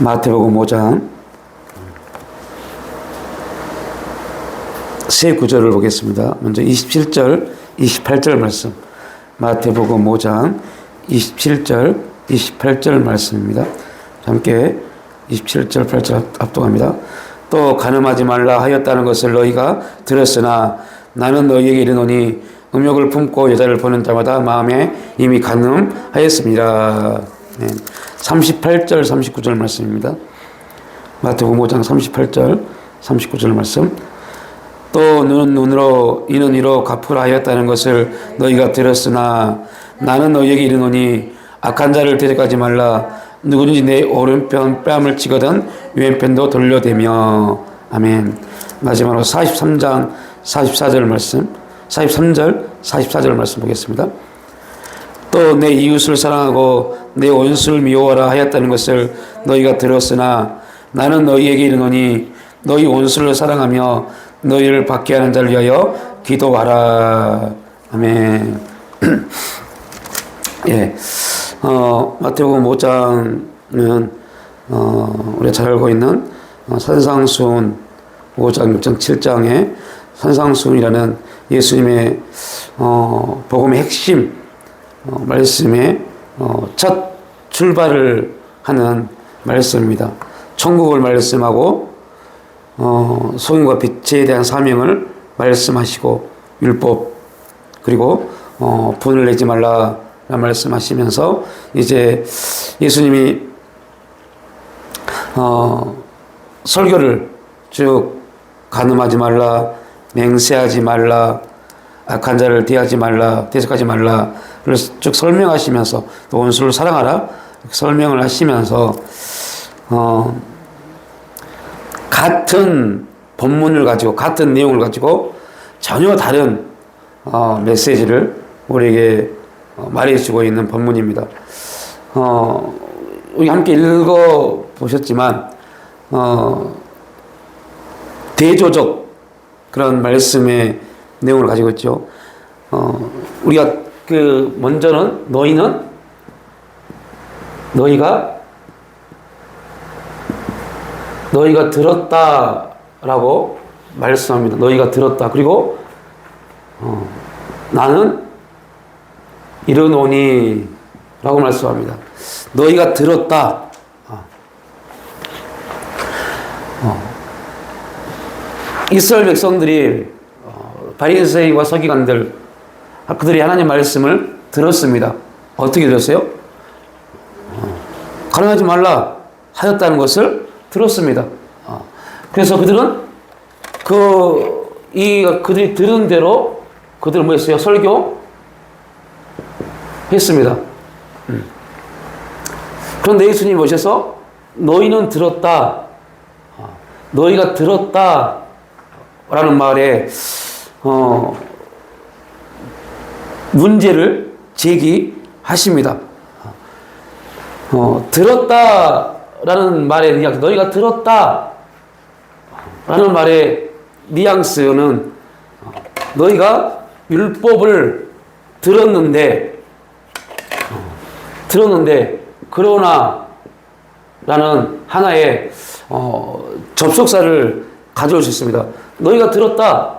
마태복음 5장 세 구절을 보겠습니다. 먼저 27절, 28절 말씀. 마태복음 5장 27절, 28절 말씀입니다. 함께 27절, 8절 합독합니다. 또 간음하지 말라 하였다는 것을 너희가 들었으나 나는 너희에게 이르노니 음욕을 품고 여자를 보는 자마다 마음에 이미 간음하였습니다. 네. 38절, 39절 말씀입니다. 마태복음 5장 38절, 39절 말씀. 또 눈으로 이는 이로 갚으라 하였다는 것을 너희가 들었으나 나는 너희에게 이르노니 악한 자를 대적하지 말라. 누구든지 내 오른편 뺨을 치거든 왼편도 돌려대며. 아멘. 마지막으로 43장 44절 말씀, 43절 44절 말씀 보겠습니다. 또 내 이웃을 사랑하고 내 원수를 미워하라 하였다는 것을 너희가 들었으나 나는 너희에게 이르노니 너희 원수를 사랑하며 너희를 박해하는 자를 위하여 기도하라. 아멘. 예. 마태복음 5장은 우리가 잘 알고 있는 산상수훈 5장, 6장, 7장의 산상수훈이라는 예수님의 복음의 핵심 말씀의 첫 출발을 하는 말씀입니다. 천국을 말씀하고 소금과 빛에 대한 사명을 말씀하시고 율법 그리고 분을 내지 말라 말씀하시면서 이제 예수님이 설교를 쭉 간음하지 말라, 맹세하지 말라, 악한 자를 대하지 말라, 대적하지 말라를 쭉 설명하시면서 또 원수를 사랑하라 설명을 하시면서 같은 본문을 가지고 같은 내용을 가지고 전혀 다른 메시지를 우리에게 말해주고 있는 본문입니다. 우리 함께 읽어보셨지만 대조적 그런 말씀의 내용을 가지고 있죠. 우리가 먼저는 너희가 들었다라고 말씀합니다. 너희가 들었다. 그리고 나는 이르노니 라고 말씀합니다. 너희가 들었다. 이스라엘 백성들이 바리새인과 서기관들 그들이 하나님 말씀을 들었습니다. 어떻게 들었어요? 간음하지 말라 하였다는 것을 들었습니다. 그래서 그들은 그들이 들은 대로 그들은 뭐 했어요? 설교 했습니다. 그런데 예수님이 오셔서 너희는 들었다. 너희가 들었다 라는 말에 문제를 제기하십니다. 들었다라는 말의 뉘앙스, 너희가 들었다라는 말의 뉘앙스는 너희가 율법을 들었는데 그러나 라는 하나의 접속사를 가져올 수 있습니다. 너희가 들었다.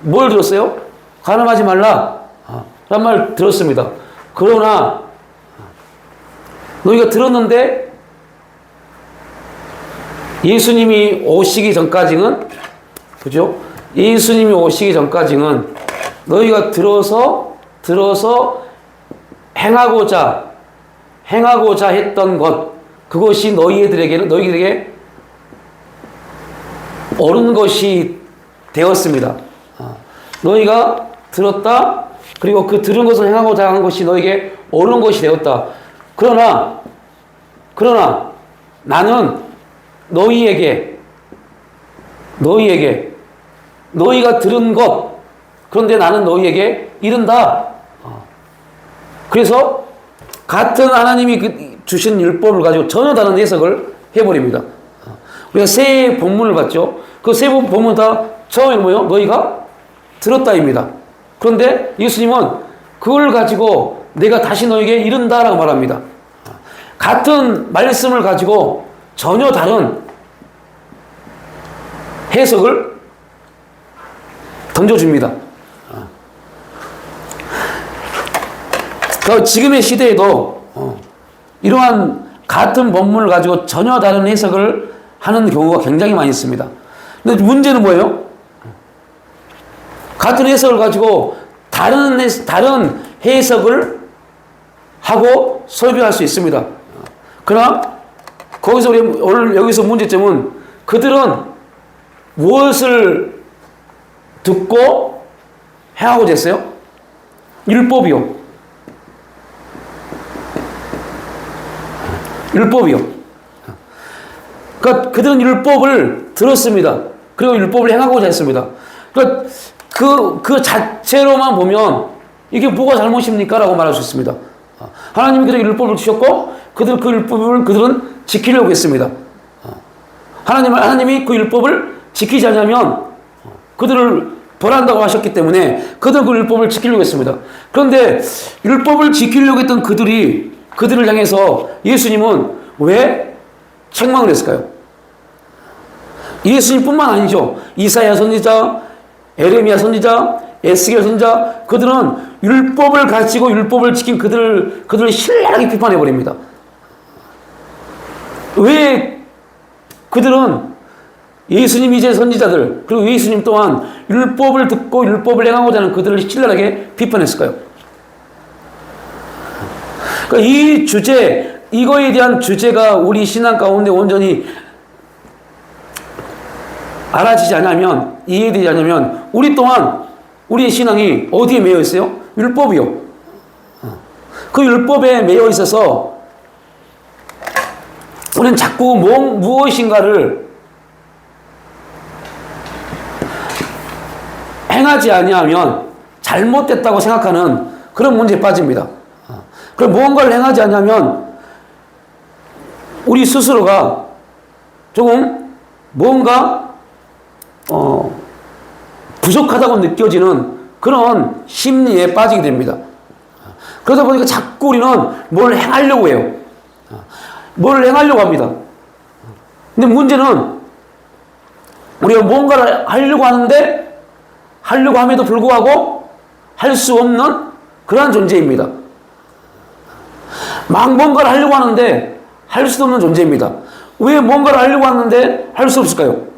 뭘 들었어요? 간음하지 말라 라는 말 들었습니다. 그러나 너희가 들었는데 예수님이 오시기 전까지는 그죠? 예수님이 오시기 전까지는 너희가 들어서 행하고자 했던 것 그것이 너희들에게 옳은 것이 되었습니다. 너희가 들었다. 그리고 그 들은 것을 행하고자 한 것이 너에게 옳은 것이 되었다. 그러나 나는 너희에게 너희가 들은 것 그런데 나는 너희에게 이른다. 그래서 같은 하나님이 주신 율법을 가지고 전혀 다른 해석을 해버립니다. 우리가 세 본문을 봤죠. 그 세 본문 다 처음에 뭐예요? 너희가 들었다입니다. 그런데 예수님은 그걸 가지고 내가 다시 너에게 이른다라고 말합니다. 같은 말씀을 가지고 전혀 다른 해석을 던져줍니다. 지금의 시대에도 이러한 같은 본문을 가지고 전혀 다른 해석을 하는 경우가 굉장히 많이 있습니다. 근데 문제는 뭐예요? 같은 해석을 가지고 다른 해석을 하고 설교할 수 있습니다. 그러나 거기서 오늘 여기서 문제점은 그들은 무엇을 듣고 행하고자 했어요? 율법이요. 율법이요. 그러니까 그들은 율법을 들었습니다. 그리고 율법을 행하고자 했습니다. 그러니까 그 자체로만 보면 이게 뭐가 잘못입니까? 라고 말할 수 있습니다. 하나님이 그들에게 율법을 주셨고 그 율법을 그들은 지키려고 했습니다. 하나님이 그 율법을 지키지 않으면 그들을 벌한다고 하셨기 때문에 그들은 그 율법을 지키려고 했습니다. 그런데 율법을 지키려고 했던 그들을 향해서 예수님은 왜 책망을 했을까요? 예수님뿐만 아니죠. 이사야 선지자, 에레미야 선지자, 에스겔 선지자, 그들은 율법을 가지고 율법을 지킨 그들을 신랄하게 비판해 버립니다. 왜 그들은 예수님 이제 선지자들 그리고 예수님 또한 율법을 듣고 율법을 행하고자 하는 그들을 신랄하게 비판했을까요? 그러니까 이 주제, 이거에 대한 주제가 우리 신앙 가운데 온전히 알아지지 않으면, 이해되지 않으면 우리 또한 우리의 신앙이 어디에 매여 있어요? 율법이요. 그 율법에 매여 있어서 우리는 자꾸 무엇인가를 행하지 아니하면 잘못됐다고 생각하는 그런 문제에 빠집니다. 그럼 무언가를 행하지 않으면 우리 스스로가 조금 뭔가 부족하다고 느껴지는 그런 심리에 빠지게 됩니다. 그러다 보니까 자꾸 우리는 뭘 행하려고 해요. 뭘 행하려고 합니다. 근데 문제는 우리가 뭔가를 하려고 하는데 하려고 함에도 불구하고 할 수 없는 그러한 존재입니다. 막 뭔가를 하려고 하는데 할 수 없는 존재입니다. 왜 뭔가를 하려고 하는데 할 수 없을까요?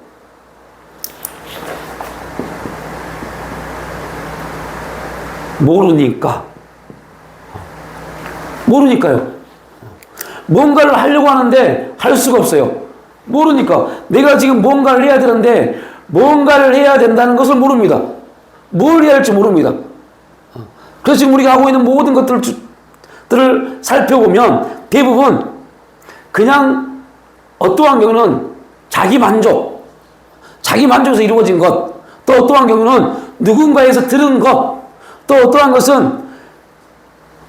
모르니까요. 뭔가를 하려고 하는데 할 수가 없어요. 모르니까. 내가 지금 뭔가를 해야 되는데 뭔가를 해야 된다는 것을 모릅니다. 뭘 해야 할지 모릅니다. 그래서 지금 우리가 하고 있는 모든 것들을 살펴보면 대부분 그냥 어떠한 경우는 자기 만족에서 이루어진 것, 또 어떠한 경우는 누군가에서 들은 것, 또 어떠한 것은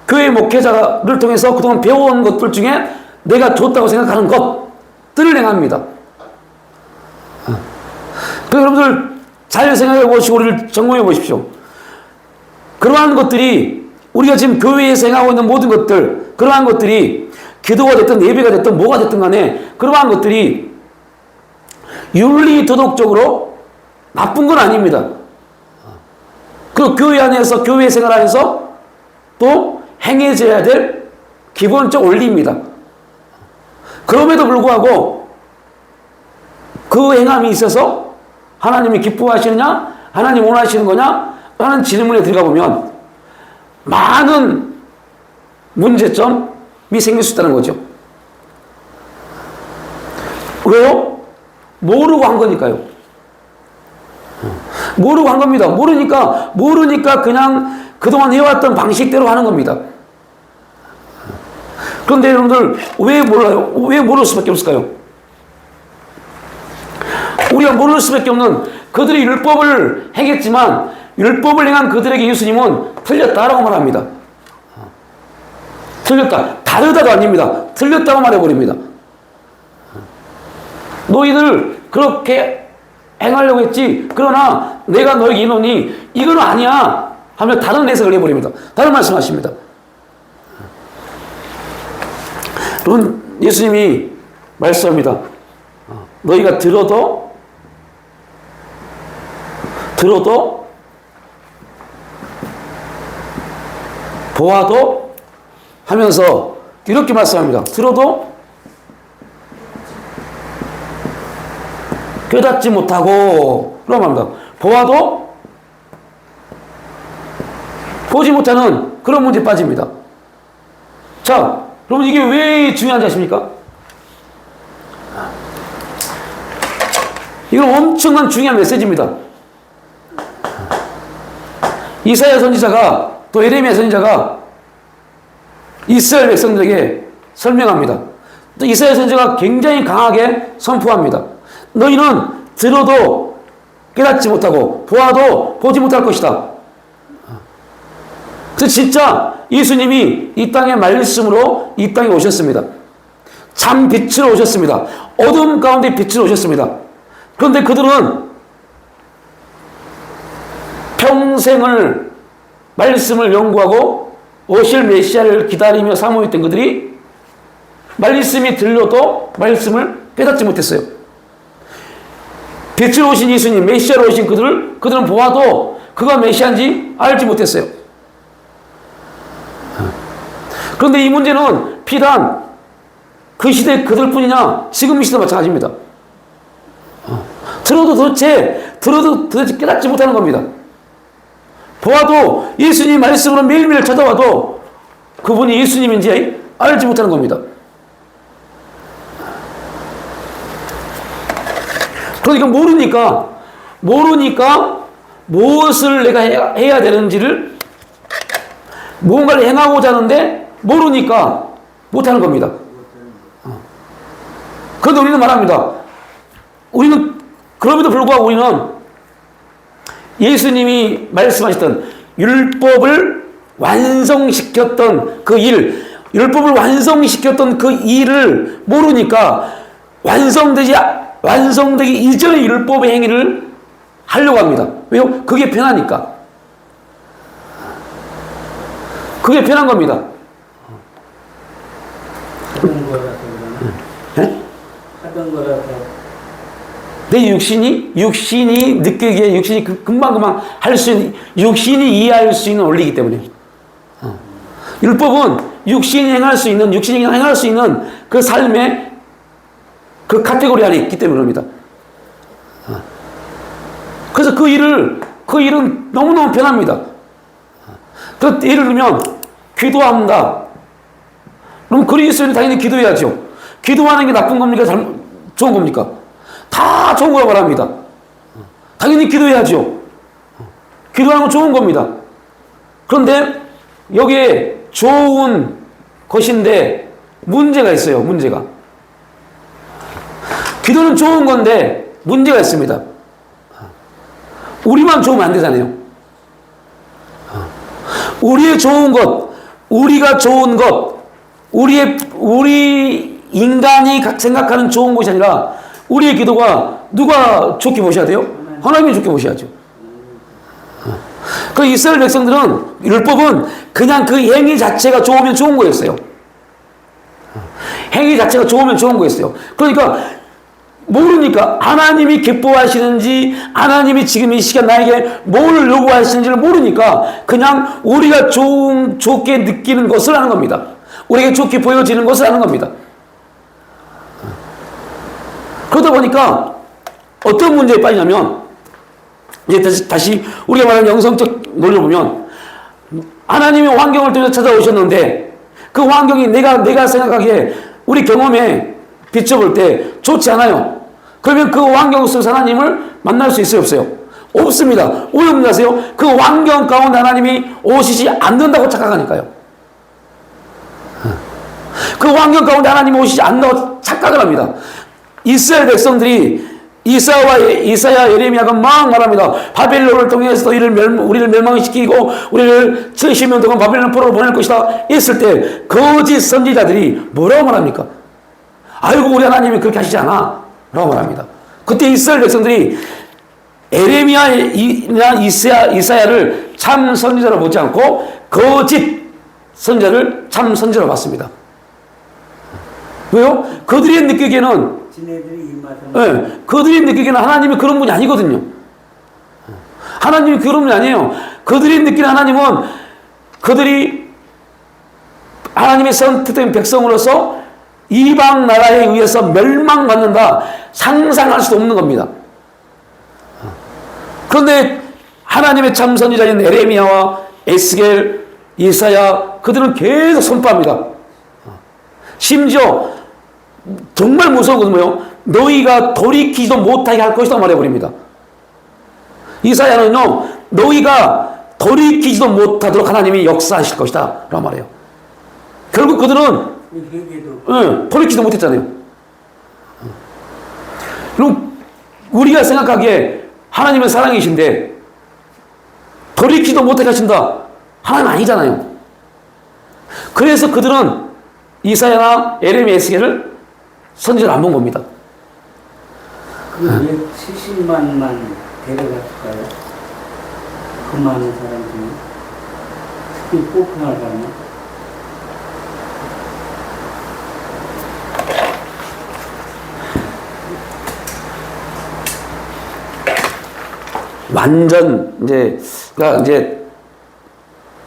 교회 목회자를 통해서 그동안 배워온 것들 중에 내가 좋다고 생각하는 것들을 행합니다. 그래서 여러분들 잘 생각해 보시고 우리를 점검해 보십시오. 그러한 것들이 우리가 지금 교회에서 행하고 있는 모든 것들, 그러한 것들이 기도가 됐든 예배가 됐든 뭐가 됐든 간에 그러한 것들이 윤리 도덕적으로 나쁜 건 아닙니다. 그 교회 안에서 교회 생활 안에서 또 행해져야 될 기본적 원리입니다. 그럼에도 불구하고 그 행함이 있어서 하나님이 기뻐하시느냐, 하나님 원하시는 거냐 하는 질문에 들어가 보면 많은 문제점이 생길 수 있다는 거죠. 왜요? 모르고 한 거니까요. 모르고 한 겁니다. 모르니까 그냥 그동안 해왔던 방식대로 하는 겁니다. 그런데 여러분들 왜 몰라요? 왜 모를 수밖에 없을까요? 우리가 모를 수밖에 없는 그들이 율법을 행했지만 율법을 행한 그들에게 예수님은 틀렸다라고 말합니다. 틀렸다. 다르다도 아닙니다. 틀렸다고 말해버립니다. 너희들 그렇게 행하려고 했지. 그러나 내가 너에게 이노니 이건 아니야. 하며 다른 해석을 해버립니다. 다른 말씀하십니다. 그런 예수님이 말씀합니다. 너희가 들어도 보아도 하면서 이렇게 말씀합니다. 들어도 깨닫지 못하고 그런 말입니다. 보아도 보지 못하는 그런 문제에 빠집니다. 자, 여러분 이게 왜 중요한지 아십니까? 이건 엄청난 중요한 메시지입니다. 이사야 선지자가 또 예레미야 선지자가 이스라엘 백성들에게 설명합니다. 또 이사야 선지자가 굉장히 강하게 선포합니다. 너희는 들어도 깨닫지 못하고 보아도 보지 못할 것이다. 그래서 진짜 예수님이 이 땅의 말씀으로 이 땅에 오셨습니다. 참 빛으로 오셨습니다. 어둠 가운데 빛으로 오셨습니다. 그런데 그들은 평생을 말씀을 연구하고 오실 메시아를 기다리며 사모했던 그들이 말씀이 들려도 말씀을 깨닫지 못했어요. 빛으로 오신 예수님, 메시아로 오신 그들은 보아도 그가 메시아인지 알지 못했어요. 그런데 이 문제는 비단 그 시대 그들뿐이냐, 지금 이 시대도 마찬가지입니다. 들어도 도대체 깨닫지 못하는 겁니다. 보아도 예수님 말씀으로 매일매일 찾아와도 그분이 예수님인지 알지 못하는 겁니다. 그러니까 모르니까 무엇을 내가 해야 되는지를 무언가를 행하고자 하는데 모르니까 못하는 겁니다. 그런데 우리는 말합니다. 우리는 그럼에도 불구하고 우리는 예수님이 말씀하셨던 율법을 완성시켰던 그 일, 율법을 완성시켰던 그 일을 모르니까 완성되기 이전의 율법의 행위를 하려고 합니다. 왜요? 그게 편하니까. 그게 편한 겁니다. 하던 거라서 네? 하던 거라서 내 육신이 느끼기에 육신이 금방 할 수 있는, 육신이 이해할 수 있는 원리이기 때문에. 율법은 육신이 행할 수 있는 그 삶의 그 카테고리 안에 있기 때문입니다. 그래서 그 일은 너무너무 편합니다. 그 예를 들면 기도한다. 그럼 그리스도인은 당연히 기도해야죠. 기도하는 게 나쁜 겁니까? 좋은 겁니까? 다 좋은 거라고 말합니다. 당연히 기도해야죠. 기도하는 건 좋은 겁니다. 그런데 여기에 좋은 것인데 문제가 있어요. 문제가. 기도는 좋은 건데 문제가 있습니다. 우리만 좋으면 안 되잖아요. 우리의 좋은 것, 우리가 좋은 것, 우리 인간이 생각하는 좋은 것이 아니라 우리의 기도가 누가 좋게 보셔야 돼요? 하나님이 좋게 보셔야죠. 그 이스라엘 백성들은 율법은 그냥 그 행위 자체가 좋으면 좋은 거였어요. 행위 자체가 좋으면 좋은 거였어요. 그러니까 모르니까 하나님이 기뻐하시는지 하나님이 지금 이 시간 나에게 뭘 요구하시는지를 모르니까 그냥 우리가 좋게 느끼는 것을 하는 겁니다. 우리에게 좋게 보여지는 것을 하는 겁니다. 그러다 보니까 어떤 문제에 빠지냐면 이제 다시 우리가 말하는 영성적 논리를 보면 하나님이 환경을 통해서 찾아오셨는데 그 환경이 내가 생각하기에 우리 경험에 비춰볼 때 좋지 않아요. 그러면 그 환경 속에서 하나님을 만날 수 있어요? 없어요? 없습니다. 왜 없는지 아세요? 그 환경 가운데 하나님이 오시지 않는다고 착각하니까요. 그 환경 가운데 하나님이 오시지 않는다고 착각을 합니다. 이스라엘 백성들이 이사야 예레미야가 막 말합니다. 바벨론을 통해서 우리를 멸망시키고 우리를 70년 동안 바벨론 포로로 보낼 것이다 했을 때 거짓 선지자들이 뭐라고 말합니까? 아이고 우리 하나님이 그렇게 하시지 않아 라고 말합니다. 그때 이스라엘 백성들이 에레미야나 이사야를 참 선지자로 보지 않고 거짓 선지자를 참 선지자로 봤습니다. 왜요? 그들이 느끼기에는 지네들이 입맛을 예, 그들이 느끼기에는 하나님이 그런 분이 아니거든요. 하나님이 그런 분이 아니에요. 그들이 느끼는 하나님은 그들이 하나님의 선택된 백성으로서 이방 나라에 의해서 멸망받는다 상상할 수도 없는 겁니다. 그런데 하나님의 참 선지자인 에레미야와 에스겔, 이사야 그들은 계속 선포합니다. 심지어 정말 무서운 것은 뭐예요? 너희가 돌이키지도 못하게 할 것이다 말해버립니다. 이사야는요, 너희가 돌이키지도 못하도록 하나님이 역사하실 것이다 라고 말해요. 결국 그들은 회개도 돌이키지도 못했잖아요. 그럼 우리가 생각하기에 하나님은 사랑이신데 돌이키지도 못하게 하신다. 하나님 아니잖아요. 그래서 그들은 이사야나 에레미야, 에스겔을 선지자를 안 본 겁니다. 그왜 70만만 데려갔을까요? 그 많은 사람 중에 특히 폭풍을 가면 완전 이제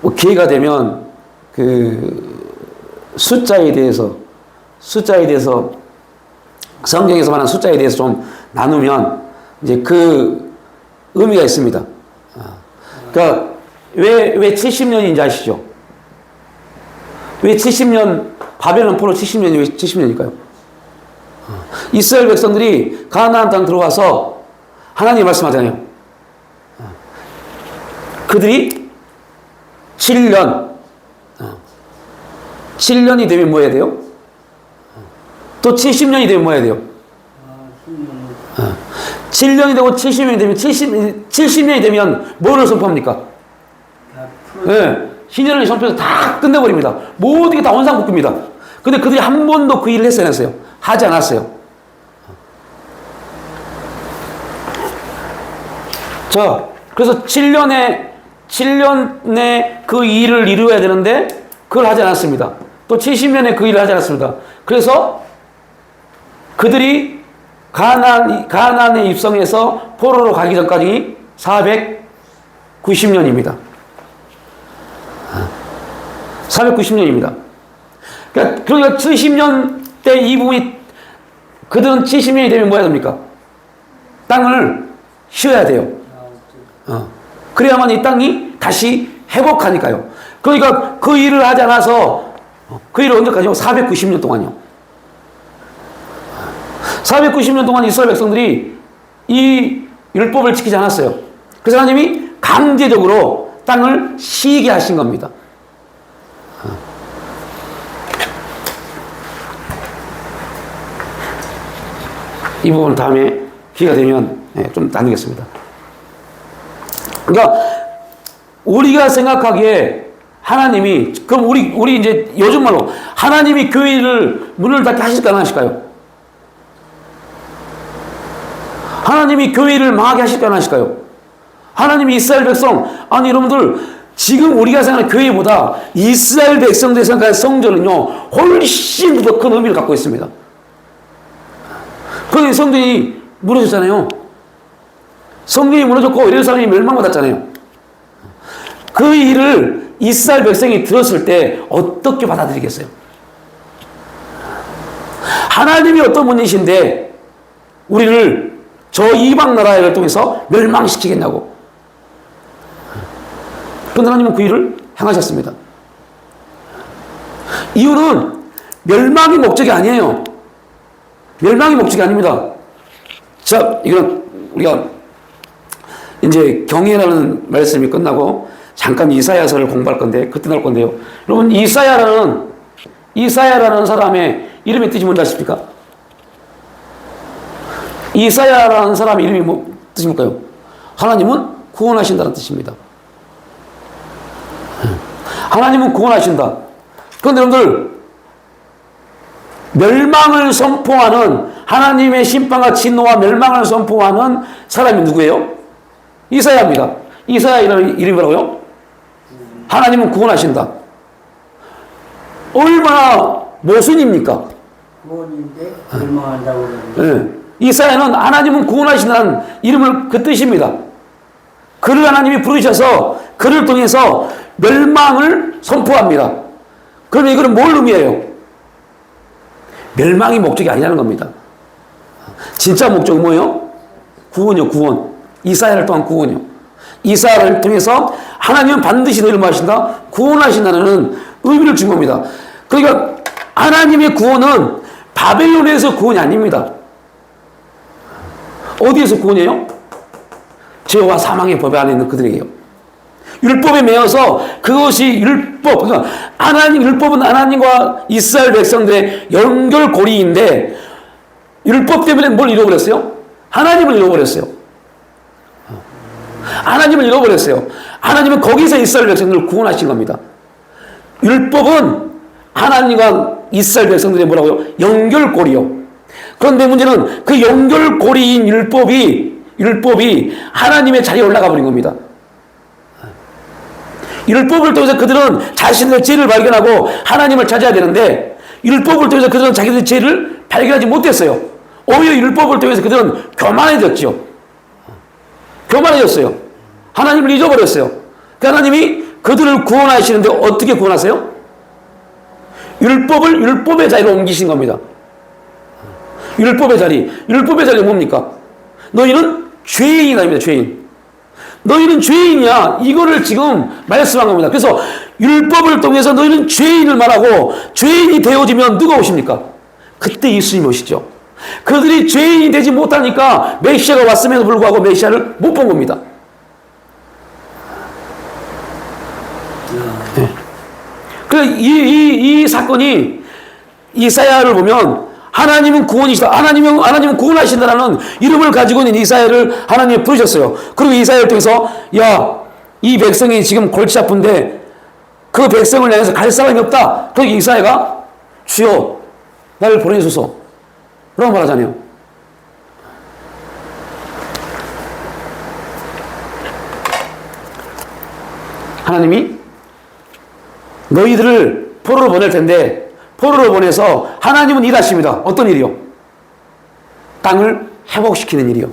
뭐 기회가 되면 그 숫자에 대해서 성경에서 말하는 숫자에 대해서 좀 나누면 이제 그 의미가 있습니다. 그러니까 왜 70년인지 아시죠? 왜 70년 바벨론 포로 70년이 왜 70년일까요? 이스라엘 백성들이 가나안 땅 들어와서 하나님이 말씀하잖아요. 그들이 7년이 되면 뭐 해야 돼요? 또 70년이 되면 뭐 해야 돼요? 7년이 되고 70년이 되면 70년이 되면 뭐를 선포합니까? 네, 신년을 선포해서 다 끝내버립니다. 모든 게 다 원상복구입니다. 근데 그들이 한 번도 그 일을 했어요, 안 했어요? 하지 않았어요. 자, 그래서 7년에 그 일을 이루어야 되는데 그걸 하지 않았습니다. 또 70년에 그 일을 하지 않았습니다. 그래서 그들이 가나안에 입성해서 포로로 가기 전까지 490년입니다. 490년입니다. 그러니까 70년 때 이 부분이 그들은 70년이 되면 뭐 해야 됩니까? 땅을 쉬어야 돼요. 그래야만 이 땅이 다시 회복하니까요. 그러니까 그 일을 하지 않아서 그 일을 언제까지요? 490년 동안이요. 490년 동안 이스라엘 백성들이 이 율법을 지키지 않았어요. 그래서 하나님이 강제적으로 땅을 쉬게 하신 겁니다. 이 부분 다음에 기회가 되면 좀 나누겠습니다. 그러니까 우리가 생각하기에 하나님이 그럼 우리 이제 요즘 말로 하나님이 교회를 문을 닫게 하실까 안 하실까요? 하나님이 교회를 망하게 하실까 안 하실까요? 하나님이 이스라엘 백성 아니 여러분들 지금 우리가 생각하는 교회보다 이스라엘 백성들이 생각하는 성전은요 훨씬 더 큰 의미를 갖고 있습니다. 그런데 성전이 무너졌잖아요. 성전이 무너졌고 예루살렘이 멸망받았잖아요. 그 일을 이스라엘 백성이 들었을 때 어떻게 받아들이겠어요? 하나님이 어떤 분이신데 우리를 저 이방 나라를 통해서 멸망시키겠냐고. 그런데 하나님은 그 일을 행하셨습니다. 이유는 멸망이 목적이 아니에요. 멸망이 목적이 아닙니다. 자, 이건 우리가 이제 경외라는 말씀이 끝나고 잠깐 이사야서를 공부할 건데 그때 나올 건데요. 여러분 이사야라는 사람의 이름의 뜻이 뭔지 아십니까? 이사야라는 사람의 이름이 뭐 뜻입니까요? 하나님은 구원하신다는 뜻입니다. 하나님은 구원하신다. 그런데 여러분들 멸망을 선포하는 하나님의 심판과 진노와 멸망을 선포하는 사람이 누구예요? 이사야입니다. 이사야 이름이 뭐라고요? 하나님은 구원하신다. 얼마나 모순입니까? 구원인데 절망한다고 그러는데 예. 이사야는 하나님은 구원하신다는 이름을 그 뜻입니다. 그를 하나님이 부르셔서 그를 통해서 멸망을 선포합니다. 그러면 이거는 뭘 의미해요? 멸망이 목적이 아니라는 겁니다. 진짜 목적은 뭐예요? 구원이요, 구원. 이사야를 통한 구원이요. 이사야를 통해서 하나님은 반드시 너희를 뭐 하신다? 구원하신다는 의미를 준 겁니다. 그러니까 하나님의 구원은 바벨론에서 구원이 아닙니다. 어디에서 구원이에요? 죄와 사망의 법에 안에 있는 그들에게요. 율법에 매여서 그것이 율법, 그러니까 율법은 하나님과 이스라엘 백성들의 연결고리인데 율법 때문에 뭘 잃어버렸어요? 하나님을 잃어버렸어요. 하나님을 잃어버렸어요. 하나님은 거기서 이스라엘 백성들을 구원하신 겁니다. 율법은 하나님과 이스라엘 백성들의 뭐라고요? 연결고리요. 그런데 문제는 그 연결고리인 율법이 하나님의 자리에 올라가 버린 겁니다. 율법을 통해서 그들은 자신의 죄를 발견하고 하나님을 찾아야 되는데 율법을 통해서 그들은 자기들의 죄를 발견하지 못했어요. 오히려 율법을 통해서 그들은 교만해졌죠. 교만해졌어요. 하나님을 잊어버렸어요. 그 하나님이 그들을 구원하시는데 어떻게 구원하세요? 율법의 자리로 옮기신 겁니다. 율법의 자리가 뭡니까? 너희는 죄인이다, 죄인. 너희는 죄인이야. 이거를 지금 말씀한 겁니다. 그래서 율법을 통해서 너희는 죄인을 말하고 죄인이 되어지면 누가 오십니까? 그때 예수님이 오시죠. 그들이 죄인이 되지 못하니까 메시아가 왔음에도 불구하고 메시아를 못 본 겁니다. 네. 이 사건이 이사야를 보면 하나님은 구원이시다. 하나님은 구원하신다라는 이름을 가지고 있는 이사야를 하나님이 부르셨어요. 그리고 이사야를 통해서 이 백성이 지금 골치 아픈데 그 백성을 향해서 갈 사람이 없다. 그러니까 이사야가 주여 나를 보내소서 라고 말하잖아요. 하나님이 너희들을 포로로 보낼 텐데 포로로 보내서 하나님은 일하십니다. 어떤 일이요? 땅을 회복시키는 일이요.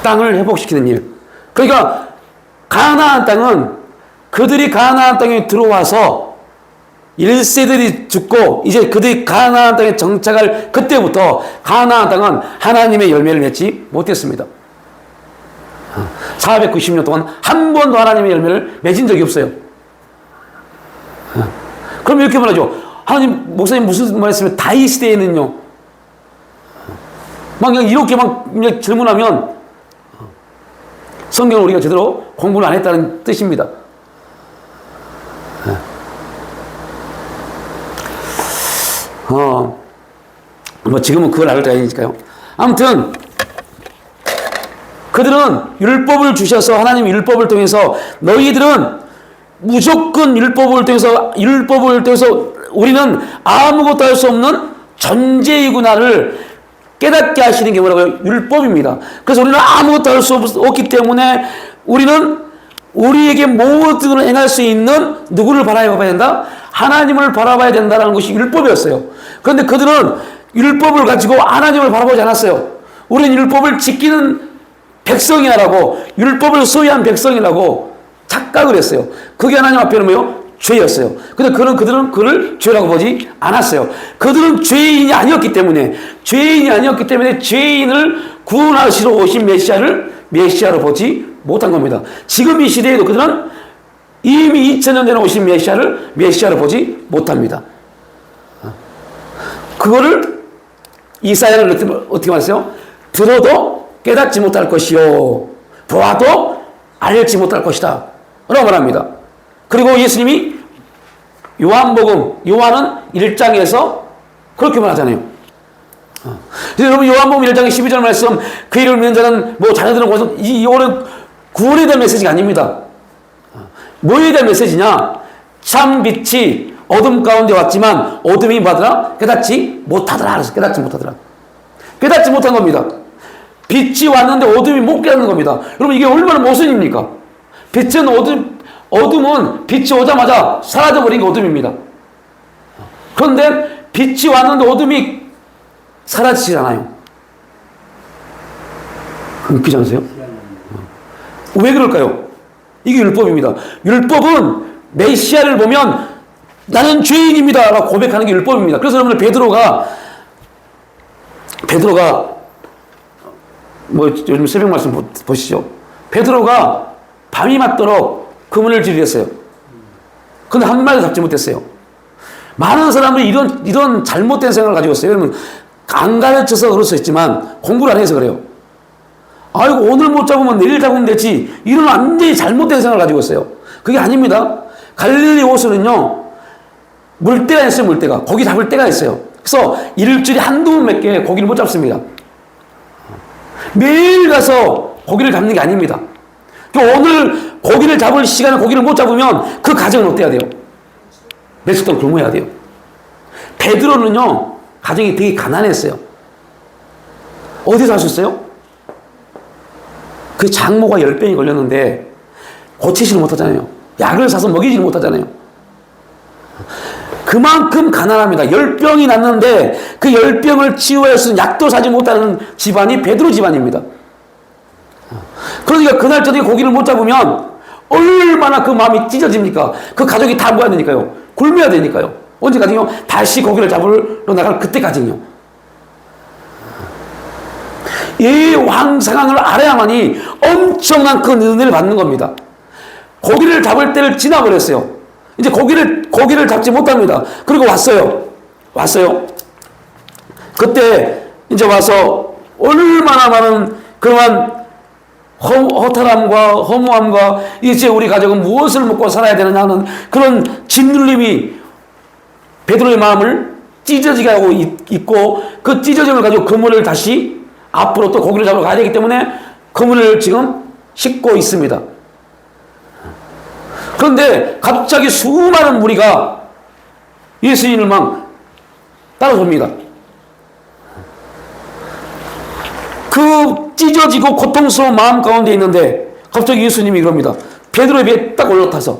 땅을 회복시키는 일. 그러니까 가나안 땅은 그들이 가나안 땅에 들어와서 1세들이 죽고 이제 그들이 가나안 땅에 정착할 그때부터 가나안 땅은 하나님의 열매를 맺지 못했습니다. 490년 동안 한 번도 하나님의 열매를 맺은 적이 없어요. 그럼 이렇게 말하죠. 하나님, 목사님 무슨 말씀을 다윗 시대에는요. 막 그냥 이렇게 그냥 질문하면 성경을 우리가 제대로 공부를 안 했다는 뜻입니다. 뭐 지금은 그걸 알 때가 아니니까요. 아무튼 그들은 율법을 주셔서 하나님 율법을 통해서 너희들은 무조건 율법을 통해서 우리는 아무것도 할 수 없는 존재이구나를 깨닫게 하시는 게 뭐라고요? 율법입니다. 그래서 우리는 아무것도 할 수 없기 때문에 우리는 우리에게 모든 걸 행할 수 있는 누구를 바라봐야 된다? 하나님을 바라봐야 된다는 것이 율법이었어요. 그런데 그들은 율법을 가지고 하나님을 바라보지 않았어요. 우리는 율법을 지키는 백성이라고, 율법을 소유한 백성이라고 착각을 했어요. 그게 하나님 앞에는 뭐요? 죄였어요. 근데 그들은 그를 죄라고 보지 않았어요. 그들은 죄인이 아니었기 때문에 죄인을 구원하시러 오신 메시아로 보지 못한 겁니다. 지금 이 시대에도 그들은 이미 2000년 전에 오신 메시아를 보지 못합니다. 그거를 이사야는 어떻게 말했어요? 들어도 깨닫지 못할 것이요 보아도 알지 못할 것이다 라고 말합니다. 그리고 예수님이 요한은 1장에서 그렇게 말하잖아요. 여러분 요한복음 1장 12절 말씀 그 이름을 믿는 자는 뭐 자녀들은 고소 이거는 구원에 대한 메시지가 아닙니다. 뭐에 대한 메시지냐? 참 빛이 어둠 가운데 왔지만 어둠이 뭐하더라? 깨닫지 못하더라. 그래서 깨닫지 못한 겁니다. 빛이 왔는데 어둠이 못 깨닫는 겁니다. 여러분 이게 얼마나 모순입니까? 어둠은 빛이 오자마자 사라져버린 게 어둠입니다. 그런데 빛이 왔는데 어둠이 사라지잖아요. 웃기지 않으세요? 왜 그럴까요? 이게 율법입니다. 율법은 메시아를 보면 나는 죄인입니다 라고 고백하는 게 율법입니다. 그래서 여러분들 베드로가 뭐 요즘 새벽 말씀 보시죠. 베드로가 밤이 맞도록 그물을 들이댔어요. 근데 한 마리도 잡지 못했어요. 많은 사람들이 이런 잘못된 생각을 가지고 있어요. 여러분, 안 가르쳐서 그럴 수 있지만 공부를 안 해서 그래요. 아이고, 오늘 못 잡으면 내일 잡으면 되지. 이런 완전히 잘못된 생각을 가지고 있어요. 그게 아닙니다. 갈릴리 호수는요, 물때가 있어요, 물때가. 고기 잡을 때가 있어요. 그래서 일주일에 한두 번 몇 개 고기를 못 잡습니다. 매일 가서 고기를 잡는 게 아닙니다. 오늘 고기를 잡을 시간에 고기를 못 잡으면 그 가정은 어때야 돼요? 며칠 동안 굶어야 돼요. 베드로는요, 가정이 되게 가난했어요. 어디서 사셨어요? 그 장모가 10병이 걸렸는데 고치지를 못하잖아요. 약을 사서 먹이지를 못하잖아요. 그만큼 가난합니다. 10병이 났는데 그 10병을 치유할 수 있는 약도 사지 못하는 집안이 베드로 집안입니다. 그러니까 그날 저녁에 고기를 못 잡으면 얼마나 그 마음이 찢어집니까? 그 가족이 다 모여야 되니까요. 굶어야 되니까요. 언제까지요? 다시 고기를 잡으러 나갈 그때까지요. 이 왕 상황을 알아야만이 엄청난 그 은혜를 받는 겁니다. 고기를 잡을 때를 지나버렸어요. 이제 고기를 잡지 못합니다. 그리고 왔어요. 그때 이제 와서 얼마나 많은 그러한 허탈함과 허무함과 이제 우리 가족은 무엇을 먹고 살아야 되느냐 하는 그런 짓눌림이 베드로의 마음을 찢어지게 하고 있고, 그 찢어짐을 가지고 그물을 다시 앞으로 또 고기를 잡으러 가야 되기 때문에 그물을 지금 싣고 있습니다. 그런데 갑자기 수많은 무리가 예수님을 막 따라섭니다. 그 찢어지고 고통스러운 마음 가운데 있는데 갑자기 예수님이 그럽니다. 베드로의 배에 딱 올라타서,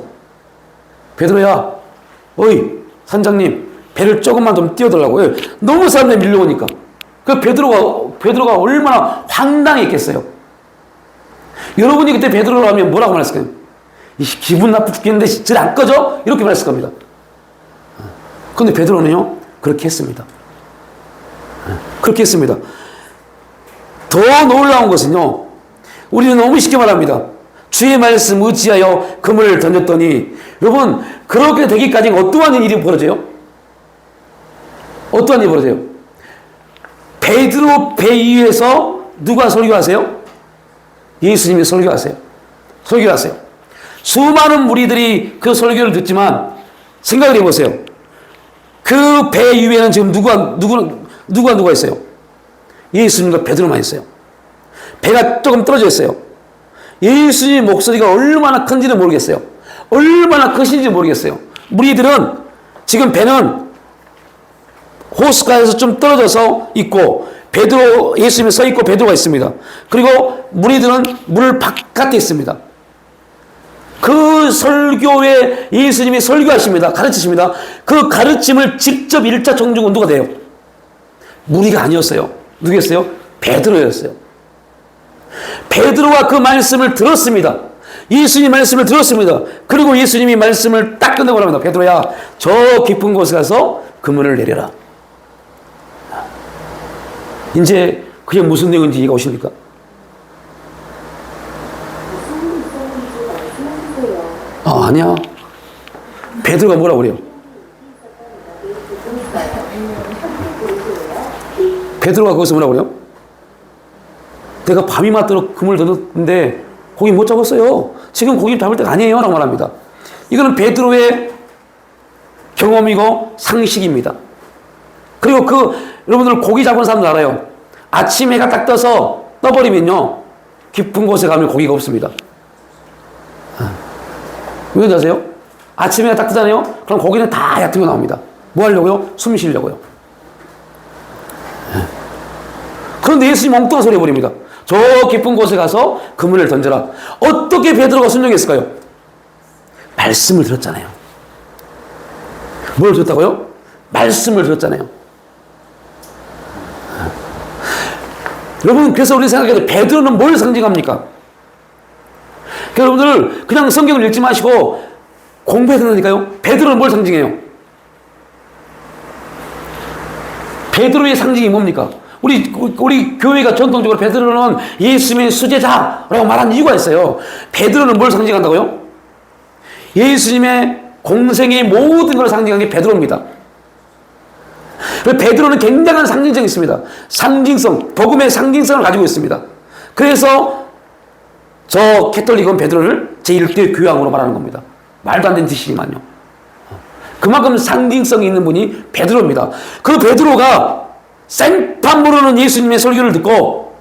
베드로야, 어이 선장님, 배를 조금만 좀 띄워달라고. 너무 사람들이 밀려오니까. 그 베드로가 얼마나 황당했겠어요. 여러분이 그때 베드로를 하면 뭐라고 말했을까요? 기분 나쁘 죽겠는데 질 안 꺼져? 이렇게 말했을 겁니다. 그런데 베드로는요, 그렇게 했습니다. 그렇게 했습니다. 더 놀라운 것은요, 우리는 너무 쉽게 말합니다. 주의 말씀 의지하여 그물을 던졌더니, 여러분, 그렇게 되기까지 어떠한 일이 벌어져요? 어떠한 일이 벌어져요? 베드로 배 위에서 누가 설교하세요? 예수님이 설교하세요. 수많은 무리들이 그 설교를 듣지만 생각을 해보세요. 그 배 위에는 지금 누가 있어요? 예수님과 베드로만 있어요. 배가 조금 떨어져 있어요. 예수님 목소리가 얼마나 큰지는 모르겠어요. 얼마나 크신지 모르겠어요. 무리들은 지금 배는 호숫가에서 좀 떨어져서 있고, 예수님이 서 있고 베드로가 있습니다. 그리고 무리들은 물 바깥에 있습니다. 그 설교에 예수님이 설교하십니다. 가르치십니다. 그 가르침을 직접 1차 청중은 누가 돼요? 무리가 아니었어요. 누구였어요? 베드로였어요. 베드로가 그 말씀을 들었습니다. 예수님 말씀을 들었습니다. 그리고 예수님이 말씀을 딱 끝내고 합니다. 베드로야, 저 깊은 곳에 가서 그물을 내려라. 이제 그게 무슨 내용인지 이해가 오십니까? 아니야. 베드로가 뭐라고 그래요? 베드로가 거기서 뭐라고 그래요? 내가 밤이 맞도록 그물을 던졌는데 고기 못 잡았어요. 지금 고기 잡을 때가 아니에요 라고 말합니다. 이거는 베드로의 경험이고 상식입니다. 그리고 여러분들 고기 잡은 사람들 알아요. 아침 해가 딱 떠버리면요, 깊은 곳에 가면 고기가 없습니다. 왜 아세요? 아침 해가 딱 뜨잖아요. 그럼 고기는 다 얕은 거 나옵니다. 뭐 하려고요? 숨 쉬려고요. 그런데 예수님이 엉뚱한 소리 해버립니다. 저 깊은 곳에 가서 그물을 던져라. 어떻게 베드로가 순종했을까요? 말씀을 들었잖아요. 뭘 들었다고요? 말씀을 들었잖아요. 여러분, 그래서 우리 생각해도 베드로는 뭘 상징합니까? 여러분들 그냥 성경을 읽지 마시고 공부해야 된다니까요. 베드로는 뭘 상징해요? 베드로의 상징이 뭡니까? 우리 교회가 전통적으로 베드로는 예수님의 수제자라고 말하는 이유가 있어요. 베드로는 뭘 상징한다고요? 예수님의 공생의 모든 걸 상징하는 게 베드로입니다. 베드로는 굉장한 상징성이 있습니다. 상징성, 복음의 상징성을 가지고 있습니다. 그래서 저 캐톨릭은 베드로를 제1대 교황으로 말하는 겁니다. 말도 안 되는 뜻이지만요. 그만큼 상징성이 있는 분이 베드로입니다. 그 베드로가 생판 모르는 예수님의 설교를 듣고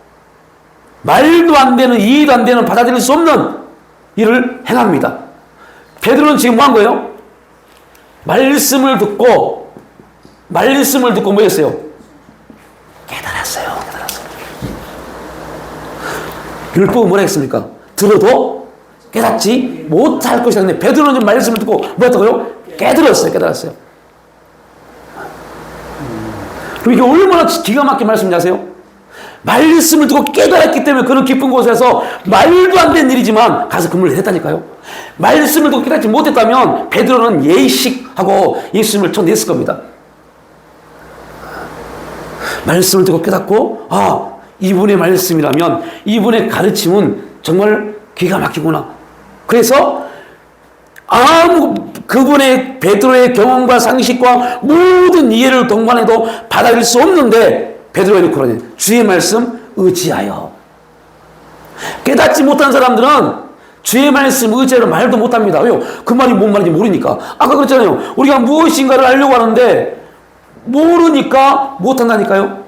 말도 안 되는, 이해도 안 되는, 받아들일 수 없는 일을 행합니다. 베드로는 지금 뭐 한 거예요? 말씀을 듣고 뭐 했어요? 깨달았어요. 율법은 뭐라 했습니까? 들어도 깨닫지 못할 것이라는데 베드로는 말씀을 듣고 뭐 했다고요? 깨달았어요. 그럼 이게 얼마나 기가 막힌 말씀인지 아세요? 말씀을 듣고 깨달았기 때문에 그런 깊은 곳에서 말도 안 되는 일이지만 가서 근무를 했다니까요. 말씀을 듣고 깨닫지 못했다면 베드로는 예식하고 예수님을 쳐냈을 겁니다. 말씀을 듣고 깨닫고, 아, 이분의 말씀이라면 이분의 가르침은 정말 기가 막히구나. 그래서 그분의 베드로의 경험과 상식과 모든 이해를 동반해도 받아들일 수 없는데 베드로는 그러네. 주의 말씀 의지하여. 깨닫지 못한 사람들은 주의 말씀 의지하여 말도 못합니다. 왜요? 그 말이 뭔 말인지 모르니까. 아까 그랬잖아요. 우리가 무엇인가를 알려고 하는데 모르니까 못한다니까요.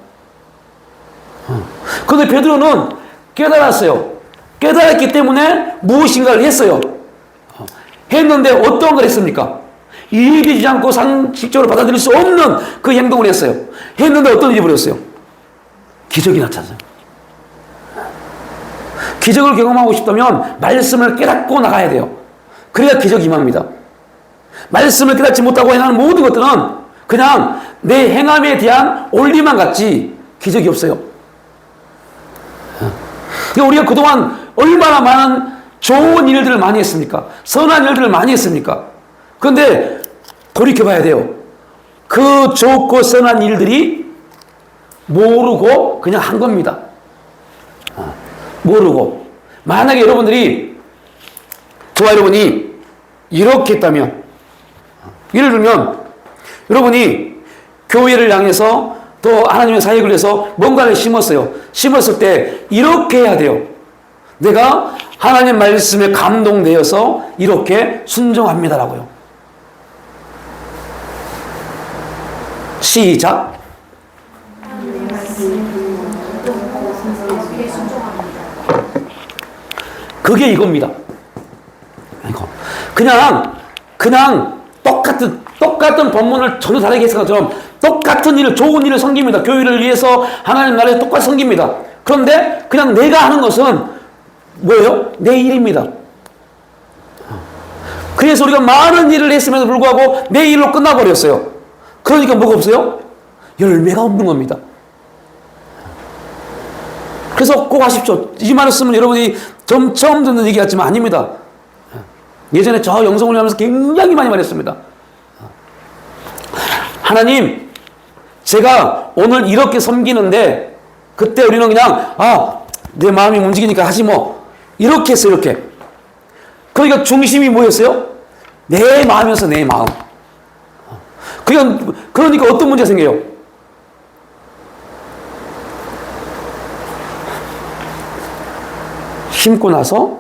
그런데 베드로는 깨달았어요. 깨달았기 때문에 무엇인가를 했어요. 했는데 어떤 걸 했습니까? 이해되지 않고 상식적으로 받아들일 수 없는 그 행동을 했어요. 했는데 어떤 일이 벌어졌어요? 기적이 나타났어요. 기적을 경험하고 싶다면 말씀을 깨닫고 나가야 돼요. 그래야 기적이 임합니다. 말씀을 깨닫지 못하고 행하는 모든 것들은 그냥 내 행함에 대한 올리만 같지 기적이 없어요. 우리가 그동안 얼마나 많은 좋은 일들을 많이 했습니까? 선한 일들을 많이 했습니까? 그런데 돌이켜봐야 돼요. 그 좋고 선한 일들이 모르고 그냥 한 겁니다. 모르고. 만약에 저와 여러분이 이렇게 했다면, 예를 들면 여러분이 교회를 향해서 또 하나님의 사역을 위해서 뭔가를 심었어요. 심었을 때 이렇게 해야 돼요. 내가 하나님 말씀에 감동되어서 이렇게 순종합니다라고요. 시작. 그게 이겁니다. 그냥 똑같은 본문을 전혀 다르게 해석한 것처럼 똑같은 일을, 좋은 일을 섬깁니다. 교회를 위해서 하나님 나라에 똑같이 섬깁니다. 그런데 그냥 내가 하는 것은 뭐예요? 내 일입니다. 그래서 우리가 많은 일을 했음에도 불구하고 내 일로 끝나버렸어요. 그러니까 뭐가 없어요? 열매가 없는 겁니다. 그래서 꼭 아십시오. 이 말씀은 여러분이 좀 처음 듣는 얘기 같지만 아닙니다. 예전에 저 영성을 하면서 굉장히 많이 말했습니다. 하나님, 제가 오늘 이렇게 섬기는데 그때 우리는 그냥 내 마음이 움직이니까 하지 뭐 이렇게 했어요. 이렇게. 그러니까 중심이 뭐였어요? 내 마음이었어. 내 마음. 그러니까 어떤 문제가 생겨요? 심고 나서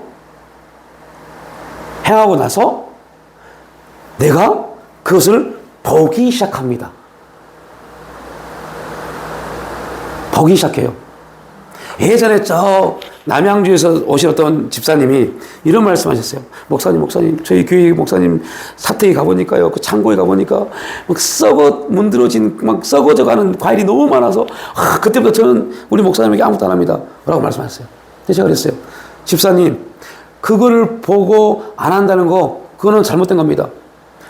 행하고 나서 내가 그것을 보기 시작합니다. 보기 시작해요. 예전에 저 남양주에서 오셨던 집사님이 이런 말씀하셨어요. 목사님, 저희 교회 목사님 사택에 가보니까요, 그 창고에 가보니까 막 문드러진, 막 썩어져가는 과일이 너무 많아서 그때부터 저는 우리 목사님에게 아무것도 안 합니다. 라고 말씀하셨어요. 그래서 제가 그랬어요. 집사님, 그거를 보고 안 한다는 거, 그거는 잘못된 겁니다.